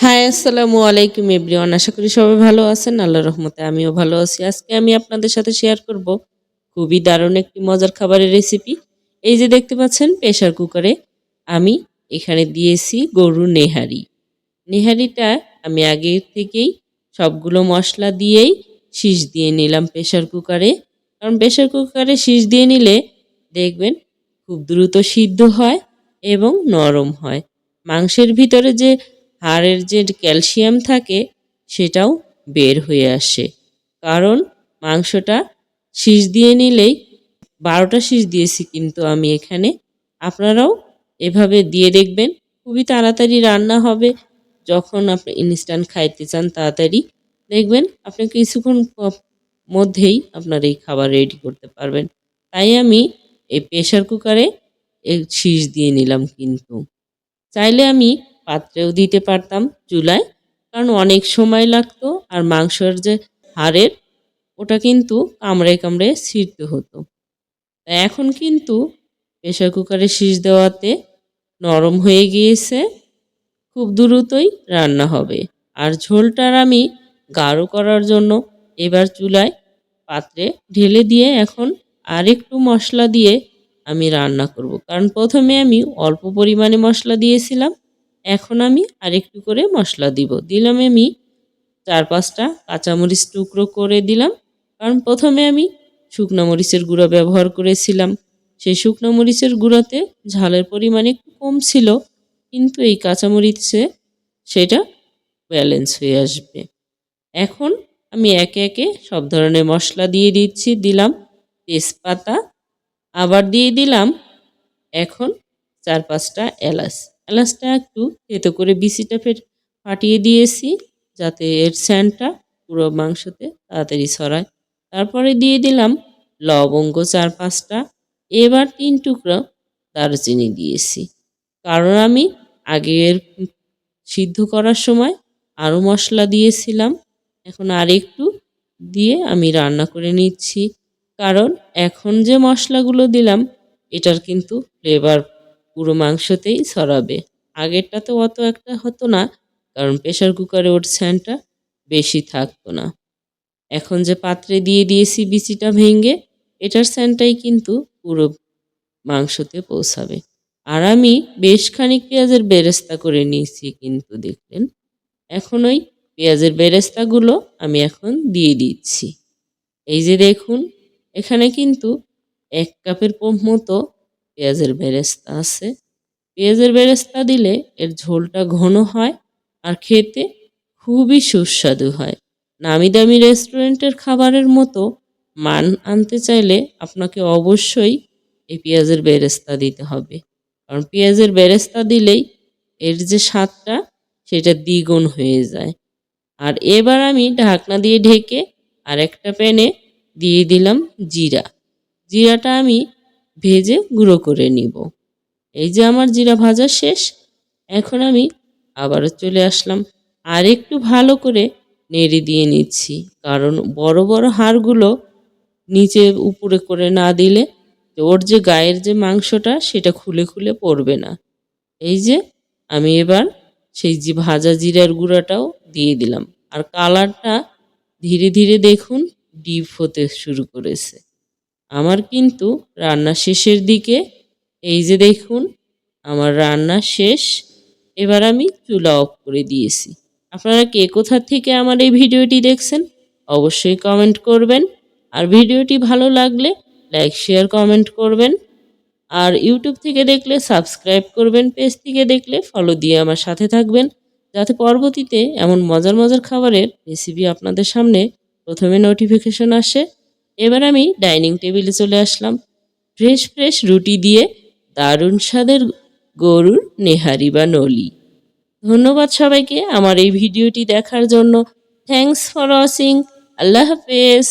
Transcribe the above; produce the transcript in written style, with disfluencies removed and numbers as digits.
High, আসসালামু আলাইকুম everyone. আশা করি সবাই ভালো আছেন। আল্লাহর রহমতে আমিও ভালো আছি। আজকে আমি আপনাদের সাথে শেয়ার করব খুবই দারুণ একটি মজার খাবারের রেসিপি। এই যে দেখতে পাচ্ছেন প্রেসার কুকারে আমি এখানে দিয়েছি গরুর নেহারি। নেহারিটা আমি আগে থেকেই সবগুলো মশলা দিয়েই শিষ দিয়ে নিলাম প্রেসার কুকারে। কারণ প্রেসার কুকারে শিষ দিয়ে নিলে দেখবেন খুব দ্রুত সিদ্ধ হয় এবং নরম হয়। মাংসের ভিতরে যে হাড়ের যে ক্যালসিয়াম থাকে সেটাও বের হয়ে আসে। কারণ মাংসটা শিষ দিয়ে নিলেই ১২টা শিষ দিয়েছি কিন্তু আমি এখানে। আপনারাও এভাবে দিয়ে দেখবেন, খুবই তাড়াতাড়ি রান্না হবে। যখন আপনি ইনস্ট্যান্ট খাইতে চান তাড়াতাড়ি, দেখবেন আপনি কিছুক্ষণ মধ্যেই আপনার এই খাবার রেডি করতে পারবেন। তাই আমি এই প্রেসার কুকারে শিষ দিয়ে নিলাম কিন্তু। চাইলে আমি পাত্রেও দিতে পারতাম চুলায়, কারণ অনেক সময় লাগতো আর মাংসের যে হাড়ের ওটা কিন্তু কামড়ে কামড়ে ছিঁড়তে হতো। এখন কিন্তু প্রেসার কুকারে শিষ দেওয়াতে নরম হয়ে গিয়েছে, খুব দ্রুতই রান্না হবে। আর ঝোলটার আমি গাঢ় করার জন্য এবার চুলায় পাত্রে ঢেলে দিয়ে এখন আরেকটু মশলা দিয়ে আমি রান্না করব। কারণ প্রথমে আমি অল্প পরিমাণে মশলা দিয়েছিলাম, এখন আমি আরেকটু করে মশলা দিলাম আমি ৪-৫টা কাঁচামরিচ টুকরো করে দিলাম। কারণ প্রথমে আমি শুকনো মরিচের গুঁড়ো ব্যবহার করেছিলাম, সেই শুকনো মরিচের গুঁড়োতে ঝালের পরিমাণ একটু কম ছিল, কিন্তু এই কাঁচামরিচে সেটা ব্যালেন্স হয়ে আসবে। এখন আমি একে একে সব ধরনের মশলা দিয়ে দিলাম তেজপাতা, আবার দিয়ে দিলাম এখন ৪-৫টা এলাচ। এলাচটা একটু থেতো করে বিচিটা ফাটিয়ে দিয়েছি, যাতে এর স্যান্টটা পুরো মাংসতে তাড়াতাড়ি ছড়ায়। তারপরে দিয়ে দিলাম লবঙ্গ ৪-৫টা, এবার ৩ টুকরো দারুচিনি দিয়েছি। কারণ আমি আগের সিদ্ধ করার সময় আরও মশলা দিয়েছিলাম, এখন আরেকটু দিয়ে আমি রান্না করে নিচ্ছি। কারণ এখন যে মশলাগুলো দিলাম এটার কিন্তু ফ্লেভার পুরো মাংসতেই ছড়াবে। আগেরটাতে অত একটা হতো না, কারণ প্রেসার কুকারে ওর স্যান্টটা বেশি থাকতো না। এখন যে পাত্রে দিয়ে দিয়েছি বিচিটা ভেঙে, এটার স্যান্টটাই কিন্তু পুরো মাংসতে পৌঁছাবে। আর আমি বেশ খানিক পেঁয়াজের বেরেস্তা করে নিয়েছি কিন্তু দেখলেন। এখন ওই পেঁয়াজের বেরেস্তাগুলো আমি এখন দিয়ে দিচ্ছি। এই যে দেখুন, এখানে কিন্তু ১ কাপের মতো পেঁয়াজের বেরেস্তা আছে। পেঁয়াজের বেরেস্তা দিলে এর ঝোলটা ঘন হয় আর খেতে খুবই সুস্বাদু হয়। নামি দামি রেস্টুরেন্টের খাবারের মতো মান আনতে চাইলে আপনাকে অবশ্যই এই পেঁয়াজের বেরেস্তা দিতে হবে। কারণ পেঁয়াজের বেরেস্তা দিলেই এর যে স্বাদটা সেটা দ্বিগুণ হয়ে যায়। আর এবার আমি ঢাকনা দিয়ে ঢেকে আরেকটা প্যানে দিয়ে দিলাম জিরা। জিরাটা আমি ভেজে গুঁড়ো করে নিব। এই যে আমার জিরা ভাজা শেষ। এখন আমি আবারও চলে আসলাম, আর একটু ভালো করে নেড়ে দিয়ে নিচ্ছি। কারণ বড় বড় হাড়গুলো নিচে উপরে করে না দিলে ওর যে গায়ের যে মাংসটা সেটা খুলে খুলে পড়বে না। এই যে আমি এবার সেই যে ভাজা জিরার গুঁড়াটাও দিয়ে দিলাম। আর কালারটা ধীরে ধীরে দেখুন ডিপ হতে শুরু করেছে। আমার কিন্তু রান্না শেষের দিকে। এই যে দেখুন আমার রান্না শেষ। এবার আমি চুলা অফ করে দিয়েছি। আপনারা কে কোথা থেকে আমার এই ভিডিওটি দেখছেন অবশ্যই কমেন্ট করবেন। আর ভিডিওটি ভালো লাগলে লাইক, শেয়ার, কমেন্ট করবেন। আর ইউটিউব থেকে দেখলে সাবস্ক্রাইব করবেন, পেজ থেকে দেখলে ফলো দিয়ে আমার সাথে থাকবেন, যাতে পরবর্তীতে এমন মজার মজার খাবারের রেসিপি আপনাদের সামনে প্রথমে নোটিফিকেশন আসে। এবার আমি ডাইনিং টেবিলে চলে আসলাম। ফ্রেশ ফ্রেশ রুটি দিয়ে দারুণ স্বাদের গরুর নেহারি বা নলি। ধন্যবাদ সবাইকে আমার এই ভিডিওটি দেখার জন্য। Thanks for watching. আল্লাহ হাফেজ।